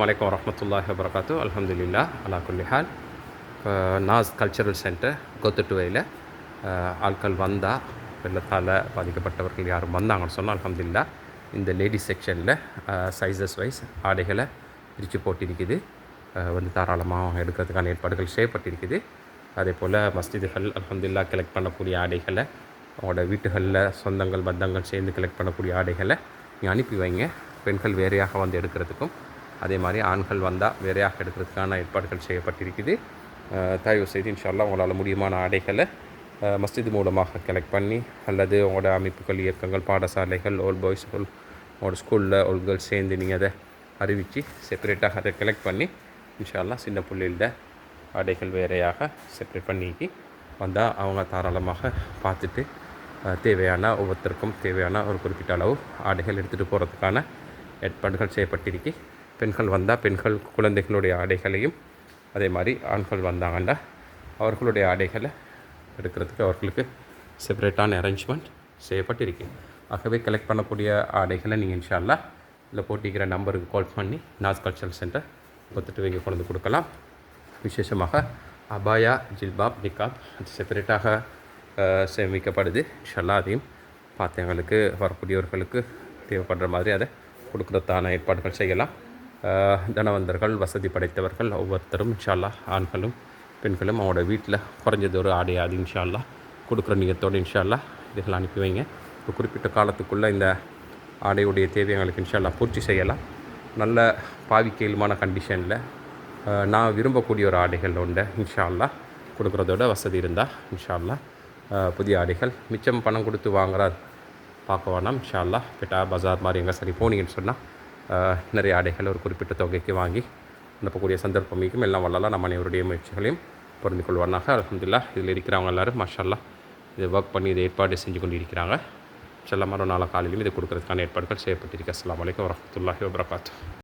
அலைக்கும் வரஹ்மத்துல்லாஹி வபரகாத்து. அல்ஹம்துலில்லாஹ் அலா குல்லி ஹால். நாஸ் கல்ச்சரல் சென்டர் கொத்துட்டுவையில் ஆட்கள் வந்தால், வெள்ளத்தால் பாதிக்கப்பட்டவர்கள் யாரும் வந்தாங்கன்னு சொன்னால் அல்ஹம்துலில்லாஹ் இந்த லேடிஸ் செக்ஷனில் சைஸஸ் வைஸ் ஆடைகளை பிரித்து போட்டிருக்குது. வந்து தாராளமாக எடுக்கிறதுக்கான ஏற்பாடுகள் செய்யப்பட்டிருக்குது. அதே போல் மஸ்ஜிதுகள் அல்ஹம்துலில்லாஹ் கலெக்ட் பண்ணக்கூடிய ஆடைகளை, அவங்களோட வீட்டுகளில் சொந்தங்கள் பந்தங்கள் சேர்ந்து கலெக்ட் பண்ணக்கூடிய ஆடைகளை நீங்கள் அனுப்பி வைங்க. பெண்கள் வேறையாக வந்து எடுக்கிறதுக்கும், அதே மாதிரி ஆண்கள் வந்தால் வேறையாக எடுக்கிறதுக்கான ஏற்பாடுகள் செய்யப்பட்டிருக்குது. தயவு செய்து இன்ஷா அல்லாஹ் உங்களால் முடியுமான ஆடைகளை மஸ்ஜித் மூலமாக கலெக்ட் பண்ணி, அல்லது உங்களோட அமைப்புகள், இயக்கங்கள், பாடசாலைகள், ஓல்ட் பாய்ஸ், உங்களோட ஸ்கூலில் ஓல்ட் கேர்ள்ஸ் சேர்ந்து நீங்கள் அதை அறிவித்து செப்பரேட்டாக அதை கலெக்ட் பண்ணி இன்ஷா அல்லாஹ் சின்ன புள்ளியில் ஆடைகள் வேறையாக செப்பரேட் பண்ணிக்கி வந்தால் அவங்க தாராளமாக பார்த்துட்டு தேவையான ஒவ்வொருத்தருக்கும் தேவையான ஒரு குறிப்பிட்ட அளவு ஆடைகள் எடுத்துகிட்டு போகிறதுக்கான ஏற்பாடுகள் செய்யப்பட்டிருக்கு. பெண்கள் வந்தால் பெண்கள் குழந்தைகளுடைய ஆடைகளையும், அதே மாதிரி ஆண்கள் வந்தாங்கன்னா அவர்களுடைய ஆடைகளை எடுக்கிறதுக்கு அவர்களுக்கு செப்பரேட்டான அரேஞ்ச்மெண்ட் செய்யப்பட்டிருக்கு. ஆகவே கலெக்ட் பண்ணக்கூடிய ஆடைகளை நீங்கள் இன்ஷா அல்லாஹ் இதில் போட்டிக்கிற நம்பருக்கு கால் பண்ணி நாஸ் கல்ச்சரல் சென்டர் கொத்துட்டு வைங்க கொண்டு கொடுக்கலாம். விசேஷமாக அபாயா, ஜில்பாப், நிக்காப் அது செப்பரேட்டாக சேமிக்கப்படுது. இன்ஷா அல்லாஹ் அதையும் பார்த்து எங்களுக்கு வரக்கூடியவர்களுக்கு தேவைப்படுற மாதிரி அதை கொடுக்குறதான ஏற்பாடுகள் செய்யலாம். தனவந்தர்கள், வசதி படைத்தவர்கள் ஒவ்வொருத்தரும் இன்ஷா அல்லாஹ் ஆண்களும் பெண்களும் அவங்களோட வீட்டில் குறைஞ்சது ஒரு ஆடையாது இன்ஷா அல்லாஹ் கொடுக்குற நியத்தோடு இன்ஷா அல்லாஹ் இதுகளை அனுப்பி வைங்க. ஒரு குறிப்பிட்ட காலத்துக்குள்ளே இந்த ஆடையுடைய தேவை எங்களுக்கு இன்ஷா அல்லாஹ் பூர்த்தி செய்யலாம். நல்ல பாவிக்கையிலுமான கண்டிஷனில் நான் விரும்பக்கூடிய ஒரு ஆடைகள் உண்டு இன்ஷா அல்லாஹ் கொடுக்குறதோட வசதி இருந்தால் இன்ஷா அல்லாஹ் புதிய ஆடைகள் மிச்சம் பணம் கொடுத்து வாங்குறார் பார்க்க வேணாம். இன்ஷா அல்லாஹ் பெட்டா பஜார் மாதிரி எங்கே சரி போனீங்கன்னு சொன்னால் நிறைய ஆடைகள் ஒரு குறிப்பிட்ட தொகைக்கு வாங்கி அனுப்பக்கூடிய சந்தர்ப்பமிக்கும். எல்லாம் வல்லலாம் நம்ம அனைவருடைய முயற்சிகளையும் பொருந்திக் கொள்வானாக. அல்ஹம்துலில்லாஹ் இதில் இருக்கிறவங்க எல்லோரும் மாஷா அல்லாஹ் இதை ஒர்க் பண்ணி இதை ஏற்பாடு செஞ்சு கொண்டு இருக்கிறாங்க. இன்ஷா அல்லாஹ் மறுநாள் காலையிலும் இதை கொடுக்கறதுக்கான ஏற்பாடுகள் செய்யப்பட்டிருக்கு. அஸ்ஸலாமு அலைக்கும் வரஹ்மத்துல்லாஹி வபரகாத்துஹு.